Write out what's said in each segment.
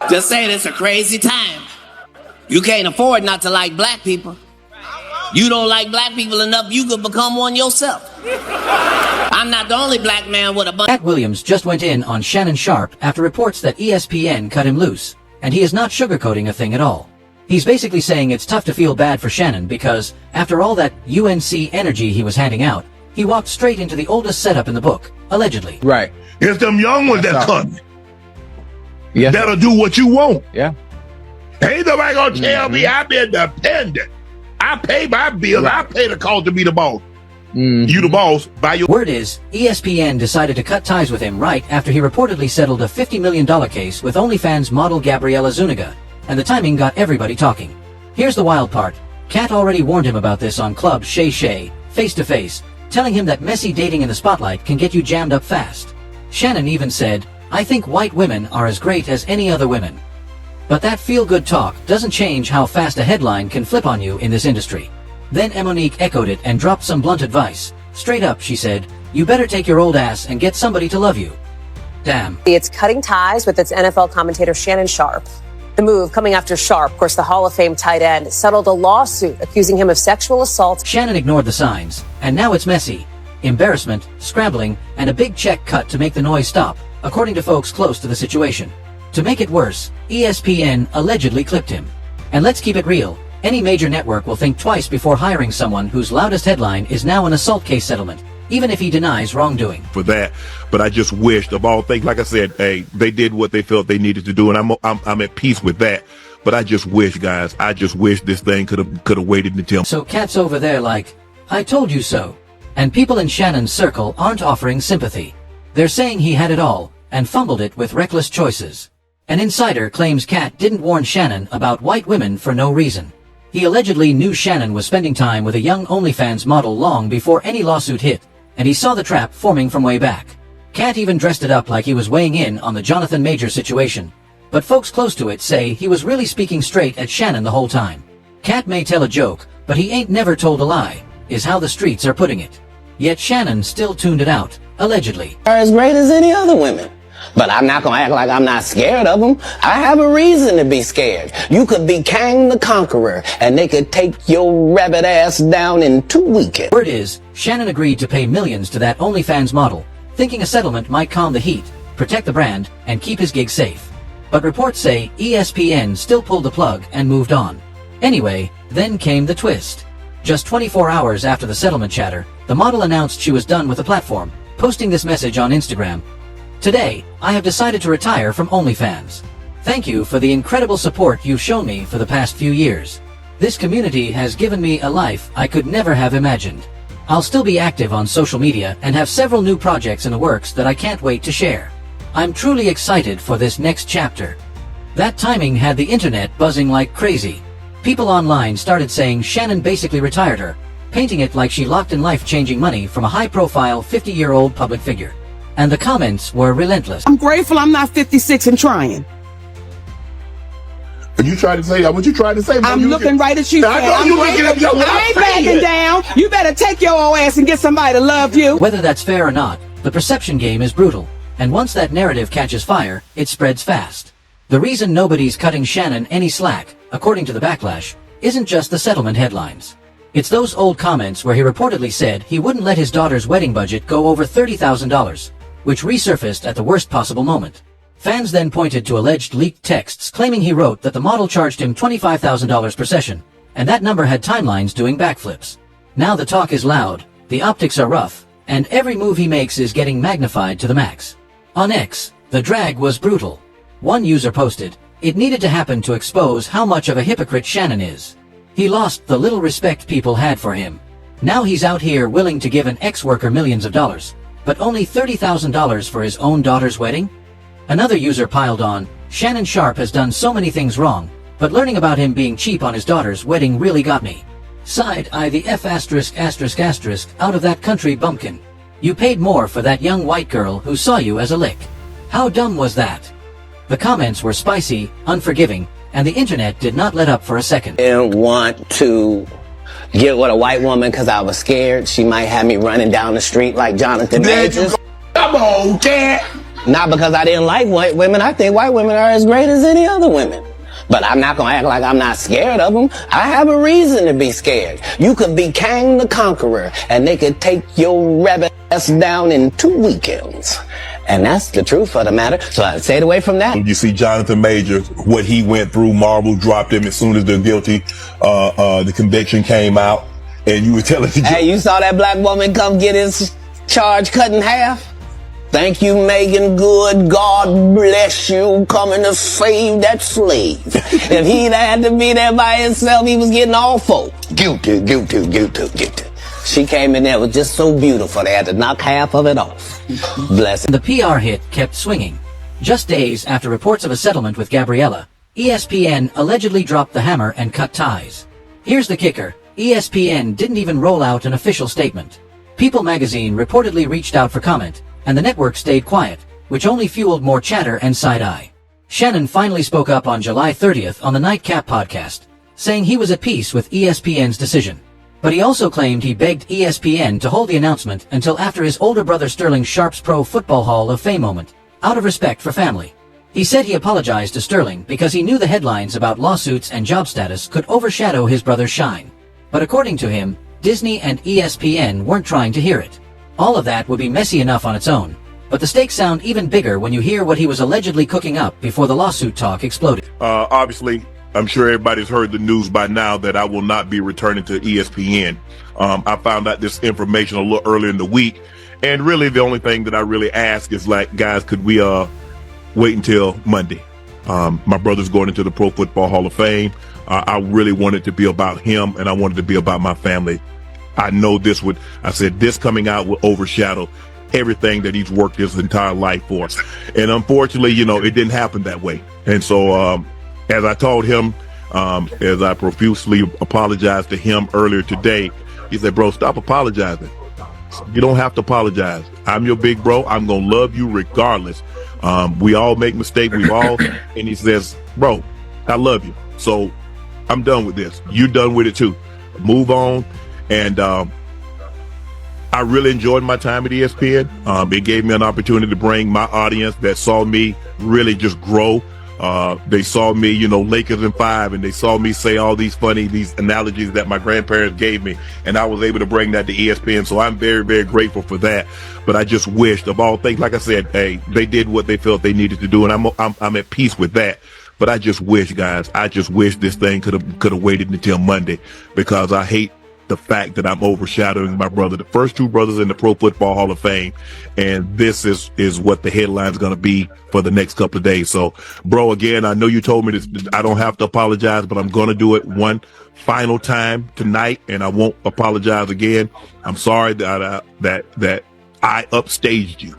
Just saying, it's a crazy time. You can't afford not to like black people. You don't like black people enough, you could become one yourself. I'm not the only black man with a bunch. Katt Williams just went in on Shannon Sharpe after reports that ESPN cut him loose, and he is not sugarcoating a thing at all. He's basically saying it's tough to feel bad for Shannon because, after all that UNC energy he was handing out, he walked straight into the oldest setup in the book, allegedly. Right. It's them young ones that cut me. Yes. That'll do what you want. Yeah. Ain't nobody gonna tell me I'm independent. I pay my bills. Right. I pay the cost to be the boss. You the boss by your... Word is, ESPN decided to cut ties with him right after he reportedly settled a $50 million case with OnlyFans model Gabriella Zuniga, and the timing got everybody talking. Here's the wild part. Katt already warned him about this on Club Shay Shay, face-to-face, telling him that messy dating in the spotlight can get you jammed up fast. Shannon even said, "I think white women are as great as any other women." But that feel-good talk doesn't change how fast a headline can flip on you in this industry. Then Monique echoed it and dropped some blunt advice. Straight up, she said, "You better take your old ass and get somebody to love you." Damn. It's cutting ties with its NFL commentator Shannon Sharpe. The move coming after Sharpe, of course the Hall of Fame tight end, settled a lawsuit accusing him of sexual assault. Shannon ignored the signs, and now it's messy. Embarrassment, scrambling, and a big check cut to make the noise stop, according to folks close to the situation. To make it worse, ESPN allegedly clipped him. And let's keep it real. Any major network will think twice before hiring someone whose loudest headline is now an assault case settlement, even if he denies wrongdoing. For that, but I just wished, of all things, like I said, hey, they did what they felt they needed to do, and I'm at peace with that. But I just wish, guys, I just wish this thing could have waited until. So Katt's over there like, "I told you so." And people in Shannon's circle aren't offering sympathy. They're saying he had it all, and fumbled it with reckless choices. An insider claims Katt didn't warn Shannon about white women for no reason. He allegedly knew Shannon was spending time with a young OnlyFans model long before any lawsuit hit, and he saw the trap forming from way back. Katt even dressed it up like he was weighing in on the Jonathan Major situation. But folks close to it say he was really speaking straight at Shannon the whole time. Katt may tell a joke, but he ain't never told a lie, is how the streets are putting it. Yet Shannon still tuned it out, allegedly. Are as great as any other women. But I'm not gonna act like I'm not scared of them. I have a reason to be scared. You could be Kang the Conqueror, and they could take your rabbit ass down in 2 weekends. Word is, Shannon agreed to pay millions to that OnlyFans model, thinking a settlement might calm the heat, protect the brand, and keep his gig safe. But reports say ESPN still pulled the plug and moved on. Anyway, then came the twist. Just 24 hours after the settlement chatter, the model announced she was done with the platform, posting this message on Instagram. "Today, I have decided to retire from OnlyFans. Thank you for the incredible support you've shown me for the past few years. This community has given me a life I could never have imagined. I'll still be active on social media and have several new projects in the works that I can't wait to share. I'm truly excited for this next chapter." That timing had the internet buzzing like crazy. People online started saying Shannon basically retired her, painting it like she locked in life-changing money from a high-profile 50-year-old public figure. And the comments were relentless. "I'm grateful I'm not 56 and trying." And you tried to say that? What you tried to say? I'm looking right at you. I know you looking at me. I ain't backing down. You better take your old ass and get somebody to love you. Whether that's fair or not, the perception game is brutal. And once that narrative catches fire, it spreads fast. The reason nobody's cutting Shannon any slack, according to the backlash, isn't just the settlement headlines. It's those old comments where he reportedly said he wouldn't let his daughter's wedding budget go over $30,000, which resurfaced at the worst possible moment. Fans then pointed to alleged leaked texts claiming he wrote that the model charged him $25,000 per session, and that number had timelines doing backflips. Now the talk is loud, the optics are rough, and every move he makes is getting magnified to the max. On X, the drag was brutal. One user posted, "It needed to happen to expose how much of a hypocrite Shannon is. He lost the little respect people had for him. Now he's out here willing to give an ex-worker millions of dollars, but only $30,000 for his own daughter's wedding?" Another user piled on, "Shannon Sharpe has done so many things wrong, but learning about him being cheap on his daughter's wedding really got me. Side-eye the F*** out of that country bumpkin. You paid more for that young white girl who saw you as a lick. How dumb was that?" The comments were spicy, unforgiving, and the internet did not let up for a second. Didn't want to get with a white woman because I was scared she might have me running down the street like Jonathan Majors. Come on, Katt. Not because I didn't like white women. I think white women are as great as any other women. But I'm not going to act like I'm not scared of them. I have a reason to be scared. You could be Kang the Conqueror, and they could take your rabbit ass down in 2 weekends. And that's the truth of the matter. So I stayed away from that. You see Jonathan Major, what he went through, Marvel dropped him as soon as the conviction came out. And you were telling the Hey, you saw that black woman come get his charge cut in half? Thank you, Megan Good. God bless you coming to save that slave. If he'd had to be there by himself, he was getting all four. Guilty. She came in there, was just so beautiful, they had to knock half of it off. Bless The PR hit kept swinging. Just days after reports of a settlement with Gabriella, ESPN allegedly dropped the hammer and cut ties. Here's the kicker. ESPN didn't even roll out an official statement. People magazine reportedly reached out for comment, and the network stayed quiet, which only fueled more chatter and side-eye. Shannon finally spoke up on July 30th on the Nightcap podcast, saying he was at peace with ESPN's decision. But he also claimed he begged ESPN to hold the announcement until after his older brother Sterling Sharpe's Pro Football Hall of Fame moment, out of respect for family. He said he apologized to Sterling because he knew the headlines about lawsuits and job status could overshadow his brother's shine. But according to him, Disney and ESPN weren't trying to hear it. All of that would be messy enough on its own, but the stakes sound even bigger when you hear what he was allegedly cooking up before the lawsuit talk exploded. Obviously, I'm sure everybody's heard the news by now that I will not be returning to ESPN. I found out this information a little earlier in the week, and really the only thing that I really ask is, like, guys, could we wait until Monday? My brother's going into the Pro Football Hall of Fame. I really wanted to be about him, and I wanted to be about my family. I know this coming out will overshadow everything that he's worked his entire life for. And unfortunately, it didn't happen that way. And so, as I told him, as I profusely apologized to him earlier today, he said, bro, stop apologizing. You don't have to apologize. I'm your big bro. I'm going to love you regardless. We all make mistakes. And he says, bro, I love you. So I'm done with this. You're done with it too. Move on. And I really enjoyed my time at ESPN. It gave me an opportunity to bring my audience that saw me really just grow. They saw me, Lakers in 5, and they saw me say all these analogies that my grandparents gave me, and I was able to bring that to ESPN. So I'm very, very grateful for that. But I just wished, of all things, like I said, hey, they did what they felt they needed to do, and I'm at peace with that. But I just wish, guys, this thing could have waited until Monday, because I hate the fact that I'm overshadowing my brother, the first two brothers in the Pro Football Hall of Fame, and this is what the headline's going to be for the next couple of days. So, bro, again, I know you told me this, I don't have to apologize, but I'm going to do it one final time tonight, and I won't apologize again. I'm sorry that I upstaged you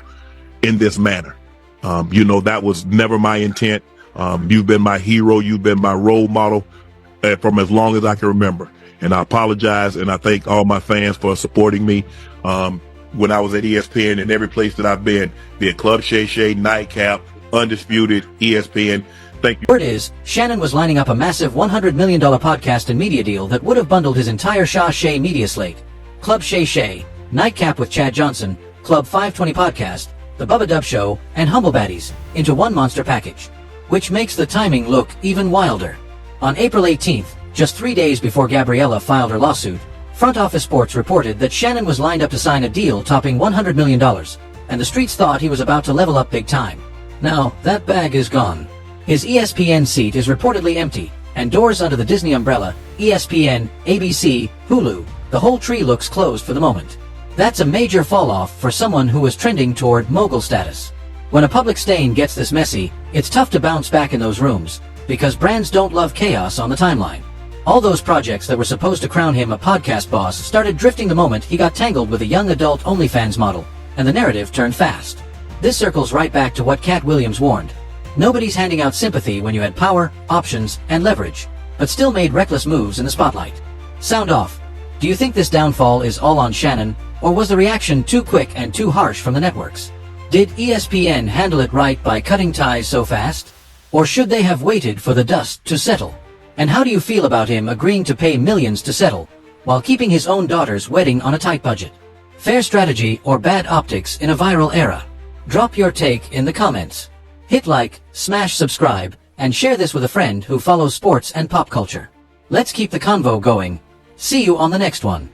in this manner. That was never my intent. You've been my hero. You've been my role model from as long as I can remember. And I apologize, and I thank all my fans for supporting me when I was at ESPN and every place that I've been, be it Club Shay Shay, Nightcap, Undisputed, ESPN. Thank you. Word is, Shannon was lining up a massive $100 million podcast and media deal that would have bundled his entire Shaw Shay media slate. Club Shay Shay, Nightcap with Chad Johnson, Club 520 Podcast, The Bubba Dub Show, and Humble Baddies into one monster package, which makes the timing look even wilder. On April 18th, just 3 days before Gabriella filed her lawsuit, Front Office Sports reported that Shannon was lined up to sign a deal topping $100 million, and the streets thought he was about to level up big time. Now, that bag is gone. His ESPN seat is reportedly empty, and doors under the Disney umbrella, ESPN, ABC, Hulu, the whole tree looks closed for the moment. That's a major fall-off for someone who was trending toward mogul status. When a public stain gets this messy, it's tough to bounce back in those rooms, because brands don't love chaos on the timeline. All those projects that were supposed to crown him a podcast boss started drifting the moment he got tangled with a young adult OnlyFans model, and the narrative turned fast. This circles right back to what Katt Williams warned. Nobody's handing out sympathy when you had power, options, and leverage, but still made reckless moves in the spotlight. Sound off. Do you think this downfall is all on Shannon, or was the reaction too quick and too harsh from the networks? Did ESPN handle it right by cutting ties so fast? Or should they have waited for the dust to settle? And how do you feel about him agreeing to pay millions to settle, while keeping his own daughter's wedding on a tight budget? Fair strategy or bad optics in a viral era? Drop your take in the comments. Hit like, smash subscribe, and share this with a friend who follows sports and pop culture. Let's keep the convo going. See you on the next one.